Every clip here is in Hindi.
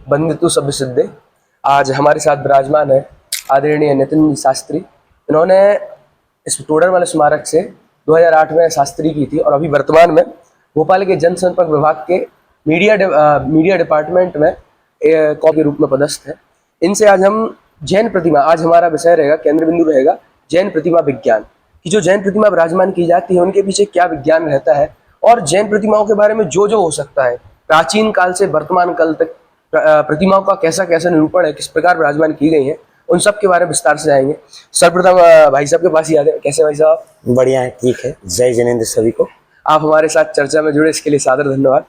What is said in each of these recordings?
बंदितु सब सिद्धे। आज हमारे साथ विराजमान है आदरणीय नितिन शास्त्री। इन्होंने इस टोडरमल स्मारक से 2008 में शास्त्री की थी और अभी वर्तमान में भोपाल के जनसंपर्क विभाग के मीडिया डिपार्टमेंट में कॉपी रूप में पदस्थ है। इनसे आज हम जैन प्रतिमा, आज हमारा विषय रहेगा, केंद्र बिंदु रहेगा जैन प्रतिमा विज्ञान की। जो जैन प्रतिमा विराजमान की जाती है उनके पीछे क्या विज्ञान रहता है और जैन प्रतिमाओं के बारे में जो जो हो सकता है, प्राचीन काल से वर्तमान काल तक प्रतिमाओं का कैसा कैसा निरूपण है, किस प्रकार विराजमान की गई है, उन सब के बारे में विस्तार से जाएंगे। सर्वप्रथम भाई साहब के पास ही आते हैं। कैसे भाई साहब? बढ़िया है, ठीक है। जय जिनेंद्र सभी को। आप हमारे साथ चर्चा में जुड़े इसके लिए सादर धन्यवाद।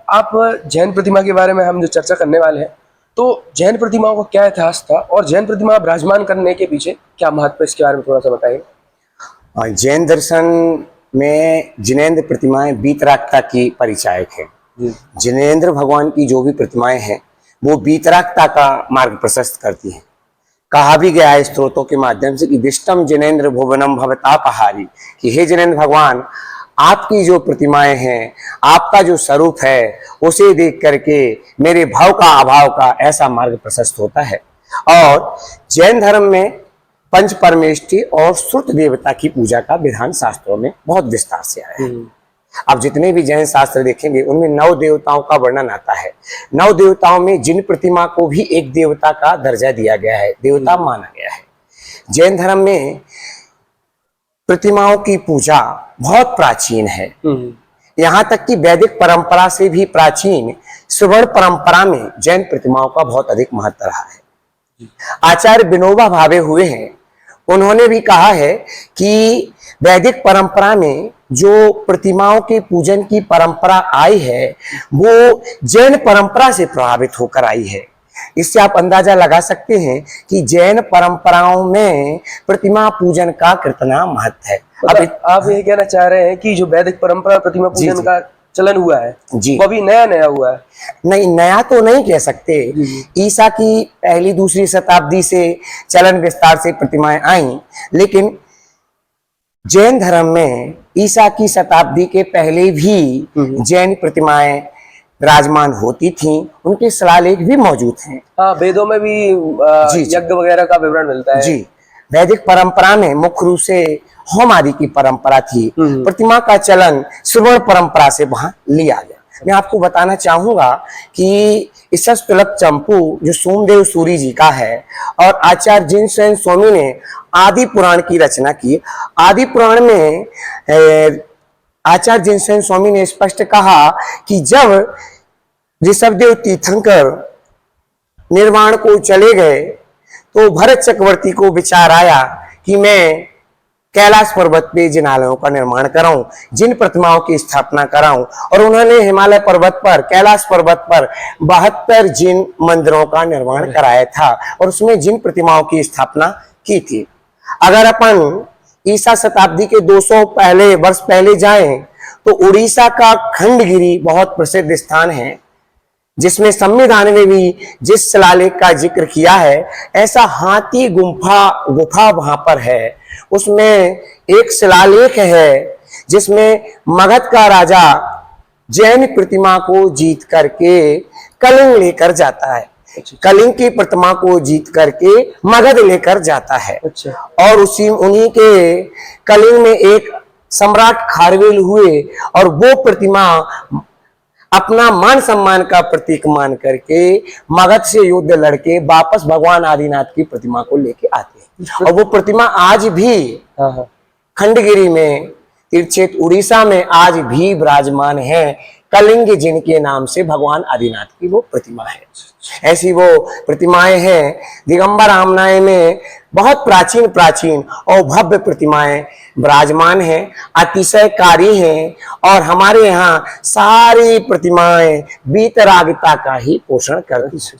आप जैन प्रतिमा के बारे में हम जो चर्चा करने वाले हैं, तो जैन प्रतिमाओं का क्या इतिहास था और जैन प्रतिमा विराजमान करने के पीछे क्या महत्व है, इसके बारे में थोड़ा सा बताइए। जैन दर्शन में जिनेंद्र प्रतिमाएं वीतरागता की परिचायक है। जिनेंद्र भगवान की जो भी प्रतिमाएं हैं वो वीतरागता का मार्ग प्रशस्त करती हैं। कहा भी गया है स्त्रोतों के माध्यम से कि दिष्टम जिनेंद्र भुवनम भवतापहारी, कि हे जिनेंद्र भगवान, आपकी जो प्रतिमाएं हैं, आपका जो स्वरूप है, उसे देख करके मेरे भाव का अभाव का ऐसा मार्ग प्रशस्त होता है। और जैन धर्म में पंच परमेष्ठी और श्रुत देवता की पूजा का विधान शास्त्रों में बहुत विस्तार से आया है। आप जितने भी जैन शास्त्र देखेंगे उनमें 9 देवताओं का वर्णन आता है। 9 देवताओं में जिन प्रतिमा को भी एक देवता का दर्जा दिया गया है, देवता माना गया है। जैन धर्म में प्रतिमाओं की पूजा बहुत प्राचीन है। यहाँ तक कि वैदिक परंपरा से भी प्राचीन सुवर्ण परंपरा में जैन प्रतिमाओं का बहुत अधिक महत्व रहा है। आचार्य विनोबा भावे हुए हैं, उन्होंने भी कहा है कि वैदिक परंपरा में जो प्रतिमाओं के पूजन की परंपरा आई है वो जैन परंपरा से प्रभावित होकर आई है। इससे आप अंदाजा लगा सकते हैं कि जैन परंपराओं में प्रतिमा पूजन का कितना महत्व है। अब आप ये कहना चाह रहे हैं कि जो वैदिक परंपरा प्रतिमा पूजन का चलन हुआ है जी, वो अभी नया नया हुआ है? नहीं, नया तो नहीं कह सकते। ईसा की पहली दूसरी शताब्दी से चलन विस्तार से प्रतिमाएं आई, लेकिन जैन धर्म में ईसा की शताब्दी के पहले भी जैन प्रतिमाएं विराजमान होती थीं। उनके शिलालेख भी मौजूद हैं। हाँ, वेदों में भी यज्ञ वगैरह का विवरण मिलता है। जी, वैदिक परंपरा में मुख्य रूप से होम आदि की परंपरा थी। प्रतिमा का चलन सुवर्ण परंपरा से वहां लिया गया। मैं आपको बताना चाहूंगा कि इसस्तुलक चंपू जो सोमदेव सूरी जी का है और आचार्य जिनसेन स्वामी ने आदि पुराण की रचना की। आदि पुराण में आचार्य जिनसेन स्वामी ने स्पष्ट कहा कि जब ऋषभदेव तीर्थंकर निर्वाण को चले गए तो भरत चक्रवर्ती को विचार आया कि मैं कैलाश पर्वत पे जिन आलयों का निर्माण कराऊं, जिन प्रतिमाओं की स्थापना कराऊं, और उन्होंने हिमालय पर्वत पर, कैलाश पर्वत पर 72 जिन मंदिरों का निर्माण कराया था और उसमें जिन प्रतिमाओं की स्थापना की थी। अगर अपन ईसा शताब्दी के 200 वर्ष पहले जाएं तो उड़ीसा का खंडगिरी बहुत प्रसिद्ध स्थान है, जिसमें संविधान में भी जिस शिलालेख का जिक्र किया है, ऐसा हाथी गुफा वहां पर है। उसमें एक शिलालेख है जिसमें मगध का राजा जैन प्रतिमा को जीत करके कलिंग लेकर जाता है। कलिंग की प्रतिमा को जीत करके मगध लेकर जाता है। और उन्हीं के कलिंग में एक सम्राट खारवेल हुए और वो प्रतिमा अपना मान सम्मान का प्रतीक मान करके मगध से युद्ध लड़के वापस भगवान आदिनाथ की प्रतिमा को लेके आते हैं। और वो प्रतिमा आज भी खंडगिरी में, तीर्थक्षेत्र उड़ीसा में आज भी विराजमान है। कलिंग जिनके नाम से भगवान आदिनाथ की वो प्रतिमा है। ऐसी वो प्रतिमाएं हैं। दिगंबर आमनाय में बहुत प्राचीन और भव्य प्रतिमाएं विराजमान हैं, अतिशयकारी हैं। और हमारे यहाँ सारी प्रतिमाएं वीतरागता का ही पोषण करती हैं।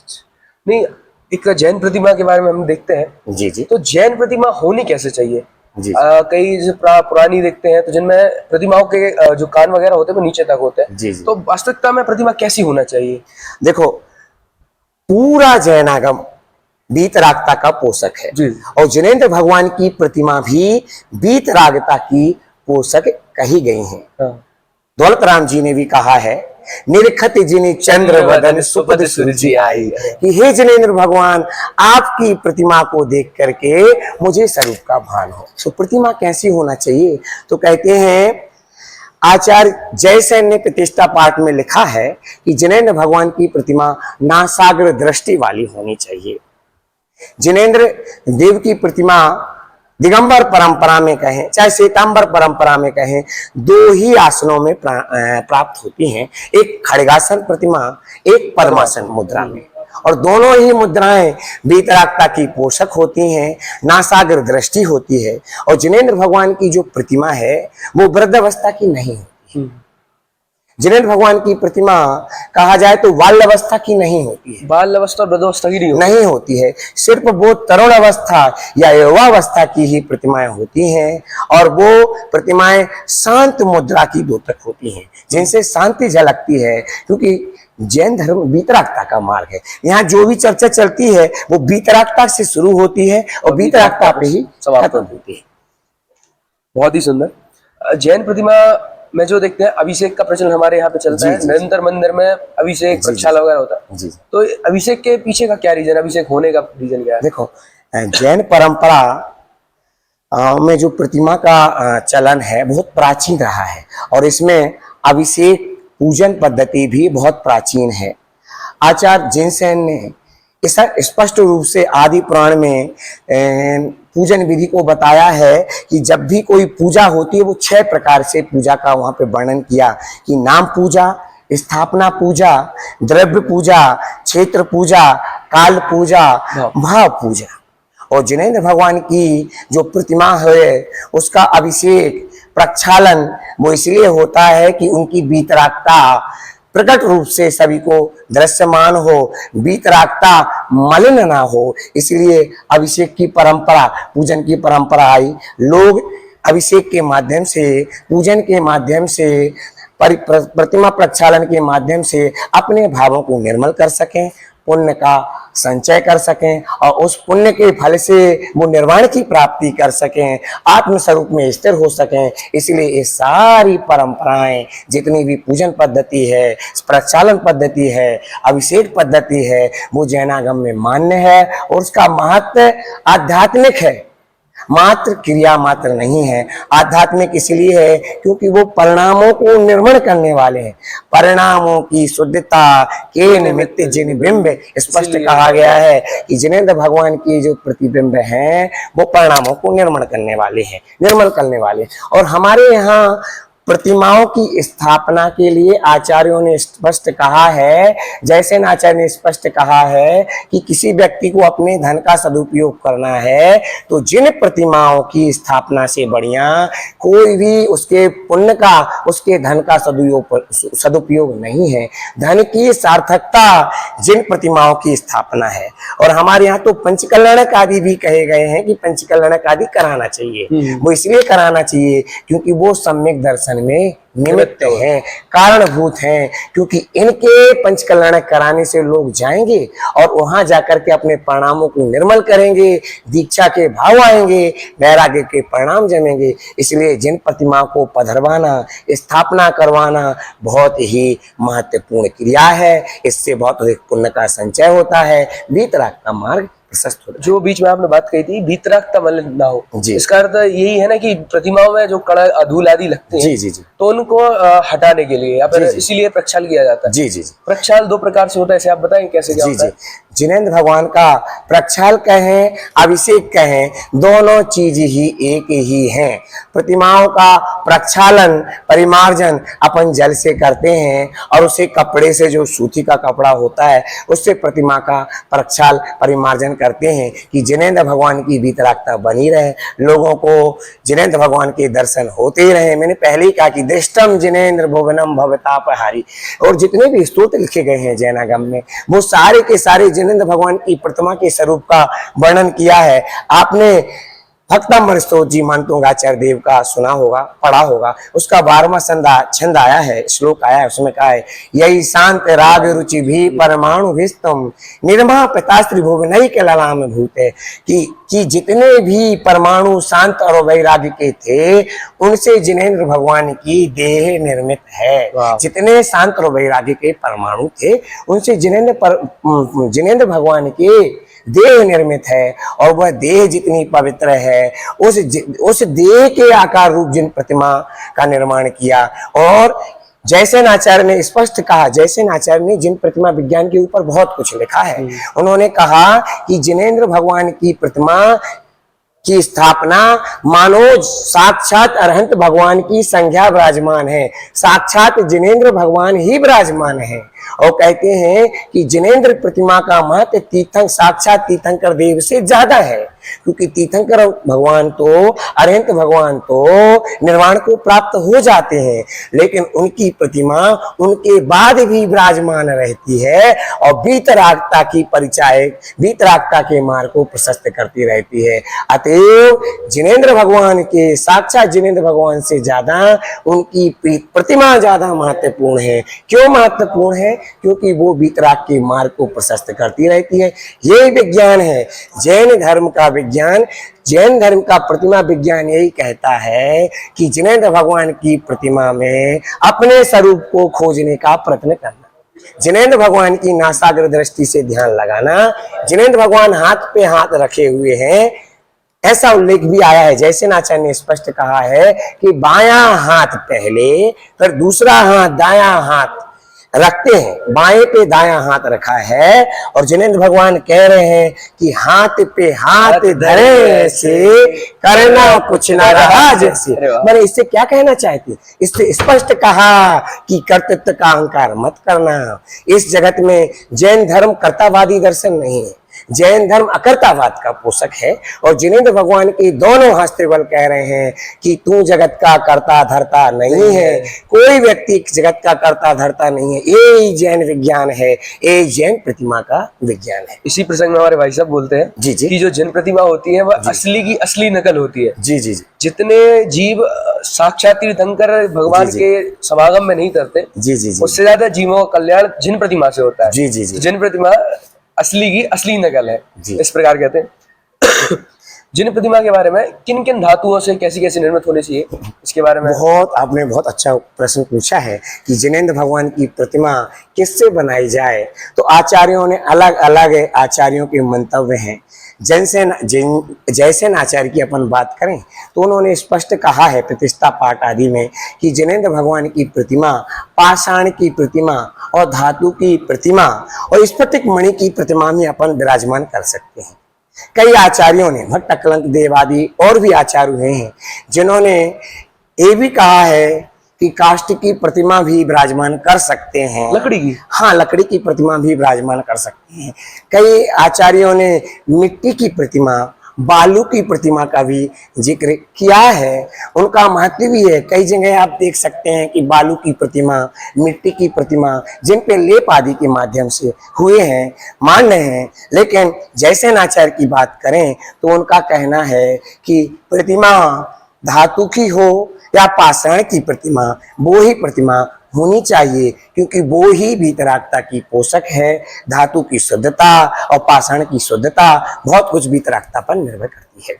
नहीं, एक जैन प्रतिमा के बारे में हम देखते हैं। जी जी। तो जैन प्रतिमा होनी कैसे चाहिए? जी। कई जो पुरानी देखते हैं तो जिनमें प्रतिमाओं के जो कान वगैरह होते हैं वो नीचे तक होते हैं। जी जी। तो वास्तविकता में प्रतिमा कैसी होना चाहिए? देखो, पूरा जैनागम वीतरागता का पोषक है जी। और जिनेंद्र भगवान की प्रतिमा भी वीतरागता की पोषक कही गई है। दौलत राम जी ने भी कहा है निरखत जिनि चंद्र वदन सुपद सूरजी आई। कि हे जिनेंद्र भगवान, आपकी प्रतिमा को देख करके मुझे स्वरूप का भान हो। तो प्रतिमा कैसी होना चाहिए? तो कहते हैं आचार्य जयसेन ने प्रतिष्ठा पाठ में लिखा है कि जिनेंद्र भगवान की प्रतिमा नासाग्र दृष्टि वाली होनी चाहिए। जिनेंद्र देव की प्रतिमा दिगंबर परंपरा में कहें चाहे श्वेतांबर परंपरा में कहें, दो ही आसनों में प्राप्त होती हैं। एक खड़गासन प्रतिमा, एक पद्मासन मुद्रा में। और दोनों ही मुद्राएं वीतरागता की पोषक होती हैं, नासाग्र दृष्टि होती है। और जिनेंद्र भगवान की जो प्रतिमा है वो वृद्धावस्था की नहीं होती। जिनेंद्र भगवान की प्रतिमा कहा जाए तो बाल्यावस्था की नहीं होती है, बाल अवस्था और वृद्धावस्था की नहीं होती है। सिर्फ वो तरुण अवस्था या युवावस्था की ही प्रतिमाएं होती हैं। और वो प्रतिमाएं शांत मुद्रा की द्योतक होती हैं, जिनसे शांति झलकती है। क्योंकि जैन धर्म वीतरागता का मार्ग है। यहाँ जो भी चर्चा चलती है वो वीतरागता से शुरू होती है और वीतरागता पे ही खत्म होती है। बहुत ही सुंदर। जैन प्रतिमा में जो देखते हैं अभिषेक का प्रचलन हमारे यहाँ पे चलता है, निरंतर मंदिर में अभिषेक प्रक्षाल वगैरह होता है। तो अभिषेक के पीछे का क्या रीजन, अभिषेक होने का रीजन क्या है? देखो, जैन परंपरा में जो प्रतिमा का चलन है बहुत प्राचीन रहा है। और इसमें अभिषेक पूजन पद्धति भी बहुत प्राचीन है। आचार्य जयसेन ने इस स्पष्ट रूप से आदि पुराण में पूजन विधि को बताया है कि जब भी कोई पूजा होती है वो 6 प्रकार से पूजा का वहां पे वर्णन किया कि नाम पूजा, स्थापना पूजा, द्रव्य पूजा, क्षेत्र पूजा, काल पूजा, भाव पूजा। और जिनेंद्र भगवान की जो प्रतिमा है उसका अभिषेक प्रक्षालन वो इसलिए होता है कि उनकी वीतरागता प्रकट रूप से सभी को दृश्यमान हो, वीतरागता मलिन ना हो। इसलिए अभिषेक की परंपरा, पूजन की परंपरा आई। लोग अभिषेक के माध्यम से, पूजन के माध्यम से, प्रतिमा प्रक्षालन के माध्यम से अपने भावों को निर्मल कर सकें, पुण्य का संचय कर सकें और उस पुण्य के फल से वो निर्वाण की प्राप्ति कर सकें, आत्म स्वरूप में स्थिर हो सकें। इसलिए ये सारी परंपराएं, जितनी भी पूजन पद्धति है, प्रक्षालन पद्धति है, अभिषेक पद्धति है, वो जैनागम में मान्य है। और उसका महत्व आध्यात्मिक है, मात्र क्रिया मात्र नहीं है। आध्यात्मिक इसलिए है क्योंकि वो परिणामों को निर्मल करने वाले हैं। परिणामों की शुद्धता के निमित्त जिन बिंब, स्पष्ट कहा गया है कि जिनेंद्र भगवान की जो प्रतिबिंब हैं वो परिणामों को निर्मल करने वाले हैं, निर्मल करने वाले। और हमारे यहाँ प्रतिमाओं की स्थापना के लिए आचार्यों ने स्पष्ट कहा है, जैसे आचार्य ने स्पष्ट कहा है कि किसी व्यक्ति को अपने धन का सदुपयोग करना है तो जिन प्रतिमाओं की स्थापना से बढ़िया कोई भी उसके पुण्य का, उसके धन का सदुपयोग नहीं है। धन की सार्थकता जिन प्रतिमाओं की स्थापना है। और हमारे यहाँ तो पंचकल्याणक आदि भी कहे गए हैं कि पंचकल्याणक आदि कराना चाहिए। वो इसलिए कराना चाहिए क्योंकि वो सम्यक दर्शन में निमित्त हैं, कारणभूत हैं। क्योंकि इनके पंचकल्याणक कराने से लोग जाएंगे और वहां जाकर के अपने परिणामों को निर्मल करेंगे, दीक्षा के भाव आएंगे, वैराग्य के परिणाम जमेंगे। इसलिए जिन प्रतिमा को पधरवाना, स्थापना करवाना बहुत ही महत्वपूर्ण क्रिया है। इससे बहुत अधिक पुण्य का संचय होता है, वीतराग का मार्ग प्रशस्त होता है। जो बीच में आपने बात कही थी वीतरागता मलिन ना हो, जी। इसका अर्थ यही है ना कि प्रतिमाओं में जो कड़ा धूल आदि लगते हैं, जी जी जी, तो उनको हटाने के लिए या फिर इसीलिए प्रक्षाल किया जाता है। जी जी जी। प्रक्षाल 2 प्रकार से होता है, इसे आप बताएं कैसे क्या होता है? जिनेंद्र भगवान का प्रक्षाल कहें, अभिषेक कहें, दोनों चीज ही एक ही हैं। प्रतिमाओं का प्रक्षालन, परिमार्जन अपन जल से करते हैं और उसे कपड़े से, जो सूती का कपड़ा होता है, उससे प्रतिमा का प्रक्षाल, परिमार्जन करते हैं कि जिनेंद्र भगवान की वीतरागता बनी रहे, लोगों को जिनेंद्र भगवान के दर्शन होते ही रहे। मैंने पहले ही कहा कि दृष्टम जिनेंद्र भुवनम भवतापहारी। और जितने भी स्तोत्र लिखे गए हैं जैनागम में, वो सारे के सारे जिनेंद्र भगवान की प्रतिमा के स्वरूप का वर्णन किया है। आपने भक्तामृत स्तोत्र जी मानतोंगाचार्य देव का सुना होगा, पढ़ा होगा। उसका 12वां छंद आया है, श्लोक आया है, उसमें कहा है यही शांत राग रुचि भी परमाणु विस्तम निर्मा पितास्त्री भुवनई के ललाम भूते। कि कि जितने भी परमाणु शांत और वैराग्य के थे उनसे जिनेंद्र भगवान की देह निर्मित है। जितने शांत और वैराग्य के परमाणु थे उनसे जिनेंद्र भगवान के देह निर्मित है। और वह देह जितनी पवित्र है उस देह के आकार रूप जिन प्रतिमा का निर्माण किया। और जयसेन आचार्य ने स्पष्ट कहा, जयसेन आचार्य ने जिन प्रतिमा विज्ञान के ऊपर बहुत कुछ लिखा है, उन्होंने कहा कि जिनेंद्र भगवान की प्रतिमा की स्थापना मानो साक्षात अरहंत भगवान की संज्ञा विराजमान है, साक्षात जिनेंद्र भगवान ही विराजमान है। और कहते हैं कि जिनेंद्र प्रतिमा का महत्व साक्षात तीर्थंकर देव से ज्यादा है, क्योंकि तीर्थंकर भगवान तो अरहंत भगवान तो निर्वाण को प्राप्त हो जाते हैं, लेकिन उनकी प्रतिमा उनके बाद भी विराजमान रहती है और वीतरागता की परिचायक, वीतरागता के मार्ग को प्रशस्त करती रहती है। अतएव जिनेंद्र भगवान के साक्षात जिनेंद्र भगवान से ज्यादा उनकी प्रतिमा ज्यादा महत्वपूर्ण है। क्यों महत्वपूर्ण है? क्योंकि वो वीतराग के मार्ग को प्रशस्त करती रहती है। यही विज्ञान है जैन धर्म का विज्ञान। जैन धर्म का प्रतिमा विज्ञान यही कहता है कि जिनेंद्र भगवान की प्रतिमा में अपने स्वरूप को खोजने का प्रयत्न करना, जिनेंद्र भगवान की नासाग्र दृष्टि से ध्यान लगाना। जिनेंद्र भगवान हाथ पे हाथ रखे हुए हैं, ऐसा उल्लेख भी आया है। जयसेन आचार्य ने स्पष्ट कहा है कि बायां हाथ पहले फिर दूसरा हाथ दायां हाथ रखते हैं, बाएं पे दायां हाथ रखा है। और जिनेंद्र भगवान कह रहे हैं कि हाथ पे हाथ धरे से करना कुछ ना रहा जैसे। मैंने इससे क्या कहना चाहती, इससे स्पष्ट कहा कि कर्तृत्व का अहंकार मत करना। इस जगत में जैन धर्म कर्तावादी दर्शन नहीं है, जैन धर्म अकर्तावाद का पोषक है। और जिनेंद्र भगवान के दोनों हस्ते बल कह रहे हैं कि तू जगत का कर्ता धर्ता नहीं है, कोई व्यक्ति जगत का कर्ता धर्ता नहीं है। ये जैन विज्ञान है, ये जैन प्रतिमा का विज्ञान है। इसी प्रसंग में हमारे भाई साहब बोलते हैं जी जी कि जो जैन प्रतिमा होती है वह असली की असली नकल होती है। जी जी जी जितने जीव साक्षात तीर्थंकर भगवान जी, के समागम में नहीं करते, जी जी जी उससे ज्यादा जीवों का कल्याण जिन प्रतिमा से होता है। जी जी जी जिन प्रतिमा असली की असली नकल है, इस प्रकार कहते हैं। जिन प्रतिमा के बारे में किन किन धातुओं से कैसी कैसी निर्मित होनी चाहिए, इसके बारे में आपने बहुत अच्छा प्रश्न पूछा है कि जिनेंद्र भगवान की प्रतिमा किससे बनाई जाए। तो आचार्यों ने अलग अलग आचार्यों के मंतव्य हैं। जयसेन आचार्य की अपन बात करें तो उन्होंने स्पष्ट कहा है प्रतिष्ठा पाठ आदि में कि जिनेंद्र भगवान की प्रतिमा पाषाण की प्रतिमा और धातु की प्रतिमा और स्फटिक मणि की प्रतिमा में अपन विराजमान कर सकते हैं। कई आचार्यों ने भट्ट कलंक देव आदि और भी आचार्य हैं जिन्होंने ये भी कहा है कि काष्ठ की प्रतिमा भी विराजमान कर सकते हैं, लकड़ी की, हाँ लकड़ी की प्रतिमा भी विराजमान कर सकते हैं। कई आचार्यों ने मिट्टी की प्रतिमा, बालू की प्रतिमा का भी जिक्र किया है। उनका महत्व भी है। कई जगह आप देख सकते हैं कि बालू की प्रतिमा, मिट्टी की प्रतिमा जिन पे लेप आदि के माध्यम से हुए हैं मान रहे हैं। लेकिन जयसेन आचार्य की बात करें तो उनका कहना है कि प्रतिमा धातु की हो या पाषाण की प्रतिमा, वो ही प्रतिमा होनी चाहिए, क्योंकि वो ही वीतरागता की पोषक है। धातु की शुद्धता और पाषाण की शुद्धता बहुत कुछ वीतरागता पर निर्भर करती है।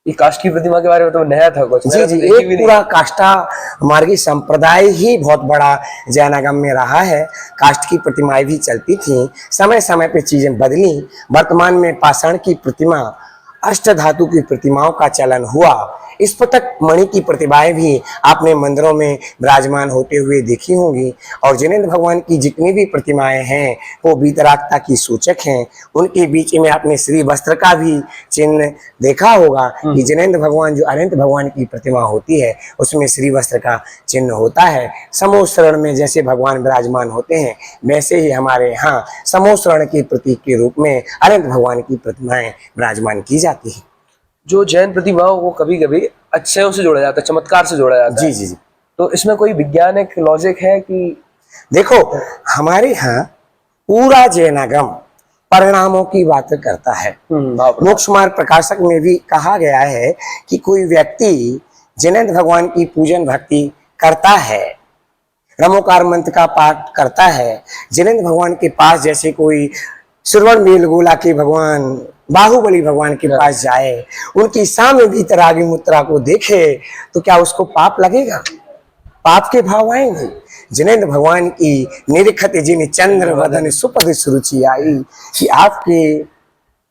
ये काष्ठ की प्रतिमा के बारे में तो नया था कुछ। जी जी, एक पूरा काष्ठा मार्गी संप्रदाय ही बहुत बड़ा जैनागम में रहा है। काष्ठ की प्रतिमाएं भी चलती थी, समय समय पे चीजें बदली। वर्तमान में पाषाण की प्रतिमा, अष्ट धातु की प्रतिमाओं का चलन हुआ। स्फटिक मणि की प्रतिमाएं भी आपने मंदिरों में विराजमान होते हुए देखी होंगी। और जिनेंद्र भगवान की जितनी भी प्रतिमाएं हैं वो वीतरागता की सूचक हैं। उनके बीच में आपने श्री वस्त्र का भी चिन्ह देखा होगा कि जिनेंद्र भगवान जो अनंत भगवान की प्रतिमा होती है उसमें श्री वस्त्र का चिन्ह होता है। समोशरण में जैसे भगवान विराजमान होते हैं वैसे ही हमारे यहाँ समोशरण के प्रतीक के रूप में अनंत भगवान की प्रतिमाएं विराजमान की जाती है। जो जैन प्रतिमाओं को कभी कभी अच्छे से जोड़ा जाता है, चमत्कार से जोड़ा जाता है। जी जी जी, तो इसमें कोई वैज्ञानिक लॉजिक है कि देखो हमारे यहाँ पूरा जैनागम परिणामों की बात करता है। मोक्ष मार्ग प्रकाशक में भी कहा गया है कि कोई व्यक्ति जिनेंद्र भगवान की पूजन भक्ति करता है, रमोकार मंत्र का पाठ करता है, जिनेंद्र भगवान के पास जैसे कोई श्रवण बेलगोला के भगवान बाहुबली भगवान के पास जाए, उनकी सामने वीतरागी मुद्रा को देखे, तो क्या उसको पाप लगेगा? पाप के भाव आएंगे। जिनेंद्र भगवान की निरखत जिन चंद्र वदन सुपद सुरुचि आई, कि आपके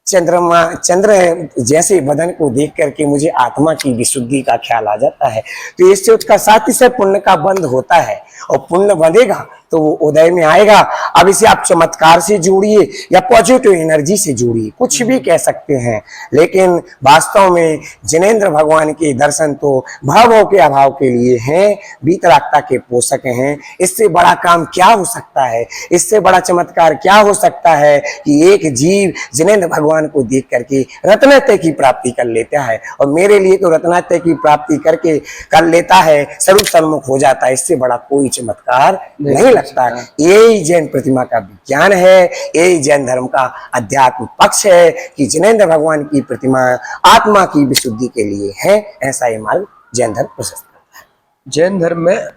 चंद्र जैसे बदन को देख करके मुझे आत्मा की विशुद्धि का ख्याल आ जाता है। तो इससे उसका साथ ही साथ पुण्य का बंध होता है, और पुण्य बंधेगा तो वो उदय में आएगा। अब इसे आप चमत्कार से जोड़िए या पॉजिटिव एनर्जी से जोड़िए, कुछ भी कह सकते हैं, लेकिन वास्तव में जिनेंद्र भगवान के दर्शन तो भावों के अभाव के लिए हैं, वीतरागता के पोषक हैं। इससे बड़ा काम क्या हो सकता है? इससे बड़ा चमत्कार क्या हो सकता है कि एक जीव जिनेंद्र भगवान को देख करके रत्नात्रय की प्राप्ति कर लेता है। और मेरे लिए तो रत्नात्रय की प्राप्ति करके कर लेता है, स्वरूप सन्मुख हो जाता है। इससे बड़ा कोई चमत्कार नहीं लगता है। यही जैन प्रतिमा का विज्ञान है, यही जैन धर्म का अध्यात्म पक्ष है कि जिनेंद्र भगवान की प्रतिमा आत्मा की विशुद्धि के लिए है। ऐसा ये मार्ग जैन धर्म प्रशस्त करता है। जैन धर्म में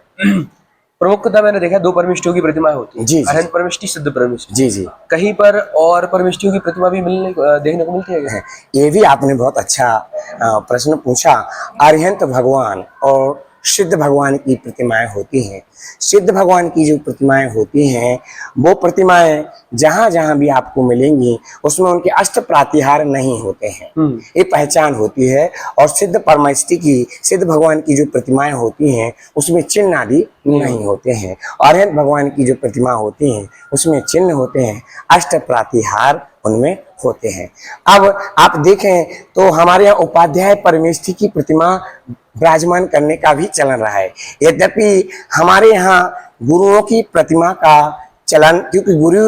प्रमुखता मैंने देखा 2 परमेष्ठियों की प्रतिमाएं होती है, जी, जी। अहंत परमेष्ठि, सिद्ध परमेष्ठि। जी जी, कहीं पर और परमेष्ठियों की प्रतिमा भी देखने को मिलती है क्या? ये भी आपने बहुत अच्छा प्रश्न पूछा। अरिहंत भगवान और सिद्ध भगवान की प्रतिमाएं होती हैं। सिद्ध भगवान की जो प्रतिमाएं होती हैं, वो प्रतिमाएं जहां जहां भी आपको मिलेंगी उसमें उनके अष्ट प्रातिहार नहीं होते हैं, ये पहचान होती है। और सिद्ध परमेष्ठि की, सिद्ध भगवान की जो प्रतिमाएं होती हैं उसमें चिन्ह आदि नहीं होते हैं। अरिहंत भगवान की जो प्रतिमा होती हैं उसमें चिन्ह होते हैं, अष्ट प्रातिहार उनमें होते हैं। अब आप देखें तो हमारे यहाँ उपाध्याय परमेष्ठि की प्रतिमा विराजमान करने का भी चलन रहा है। यद्यपि हमारे यहाँ गुरुओं की प्रतिमा का चलन, क्योंकि गुरु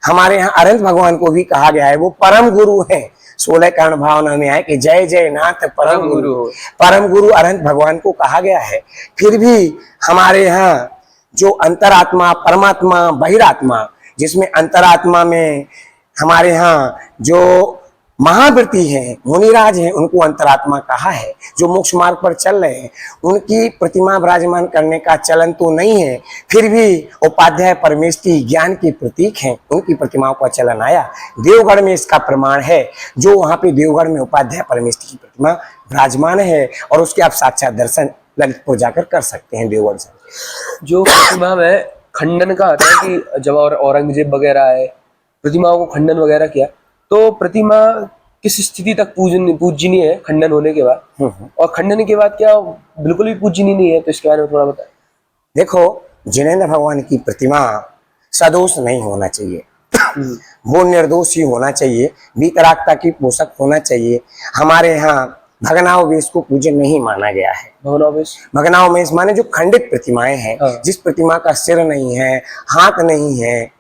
हमारे यहाँ अरिहंत भगवान को भी कहा गया है, वो परम गुरु है। 16 कर्ण भावना में है कि जय जय नाथ परम गुरु, परम गुरु अरिहंत भगवान को कहा गया है। फिर भी हमारे यहाँ जो अंतरात्मा, परमात्मा, बहिरात्मा, जिसमें अंतरात्मा में हमारे यहाँ जो महावृत्ति हैं, मुनिराज हैं, उनको अंतरात्मा कहा है। जो मोक्ष मार्ग पर चल रहे हैं उनकी प्रतिमा विराजमान करने का चलन तो नहीं है, फिर भी उपाध्याय परमेष्ठि ज्ञान के प्रतीक हैं, उनकी प्रतिमाओं का चलन आया। देवगढ़ में इसका प्रमाण है, जो वहाँ पे देवगढ़ में उपाध्याय परमेष्ठि की प्रतिमा विराजमान है, और उसके आप साक्षात दर्शन ललितपुर जाकर कर सकते हैं देवगढ़ से। जो प्रतिमा में खंडन का आता है कि जब और औरंगजेब वगैरह आए, प्रतिमाओं को खंडन वगैरह किया, तो प्रतिमा किस स्थिति तक पूजनीय है खंडन होने के बाद, और खंडन के बाद क्या बिल्कुल भी पूजनीय नहीं है? तो इसके बारे में थोड़ा बताएं। देखो, जिनेंद्र भगवान की प्रतिमा सदोष नहीं होना चाहिए, वो निर्दोष ही होना चाहिए, वीतरागता की पोषक होना चाहिए। हमारे यहाँ भगनाववेश को पूजन नहीं माना गया है। भगनाववेश माने जो खंडित प्रतिमाएं हैं, जिस प्रतिमा का सिर नहीं है, हाथ नहीं है,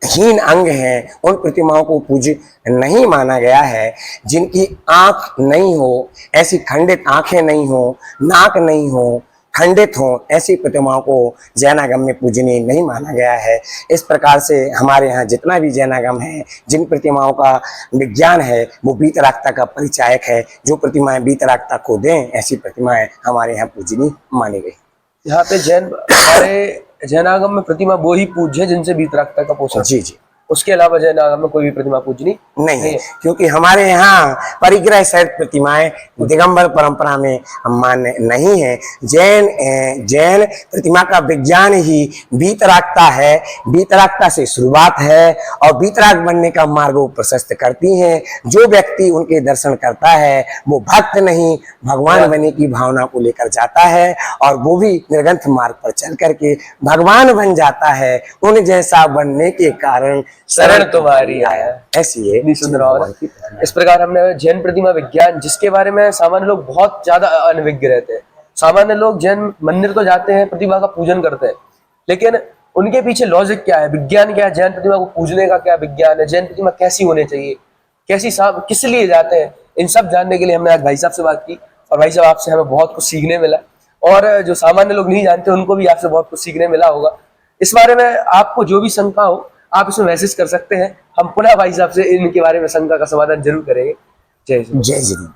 हीन अंग है, उन प्रतिमाओं को पूज्य नहीं माना गया है। जिनकी आंख नहीं हो, ऐसी खंडित आंखें नहीं हो, नाक नहीं हो, खंडित हो, ऐसी प्रतिमाओं को जैनागम में पूजनीय नहीं माना गया है। इस प्रकार से हमारे यहाँ जितना भी जैनागम है, जिन प्रतिमाओं का विज्ञान है, वो वीतरागता का परिचायक है। जो प्रतिमाएं वीतरागता को दें, ऐसी प्रतिमाएं हमारे यहाँ पूजनीय मानी गई। यहाँ पे हमारे जैनागम में प्रतिमा वो ही पूज्य है जिनसे वीतरागता का पोषण। जी जी, उसके अलावा जैनागम में कोई भी प्रतिमा पूजनी नहीं है, क्योंकि हमारे यहाँ परिग्रह सहित प्रतिमाएं दिगंबर परंपरा में मान्य नहीं है। जैन प्रतिमा का विज्ञान ही वीतरागता है, वीतरागता से शुरुआत है, और वीतराग बनने का मार्ग वो प्रशस्त करती हैं। जो व्यक्ति उनके दर्शन करता है वो भक्त नहीं, भगवान बनने की भावना को लेकर जाता है, और वो भी निर्ग्रंथ मार्ग पर चल करके भगवान बन जाता है। उन जैसा बनने के कारण शरण तुम्हारी आया। ऐसी है सुंदर। इस प्रकार हमने जैन प्रतिमा विज्ञान, जिसके बारे में सामान्य लोग बहुत ज्यादा अनभिज्ञ रहते हैं। सामान्य लोग जैन मंदिर तो जाते हैं, प्रतिमा का पूजन करते हैं, लेकिन उनके पीछे लॉजिक क्या है, विज्ञान क्या है, जैन प्रतिमा को पूजने का क्या विज्ञान है, जैन प्रतिमा कैसी होनी चाहिए, किस लिए जाते हैं, इन सब जानने के लिए हमने आज भाई साहब से बात की। और भाई साहब, आपसे हमें बहुत कुछ सीखने मिला, और जो सामान्य लोग नहीं जानते उनको भी आपसे बहुत कुछ सीखने मिला होगा। इस बारे में आपको जो भी शंका हो, आप इसमें मैसेज कर सकते हैं। हम पुनः भाई साहब से इनके बारे में शंका का समाधान जरूर करेंगे। जय श्री राम। जय श्री राम।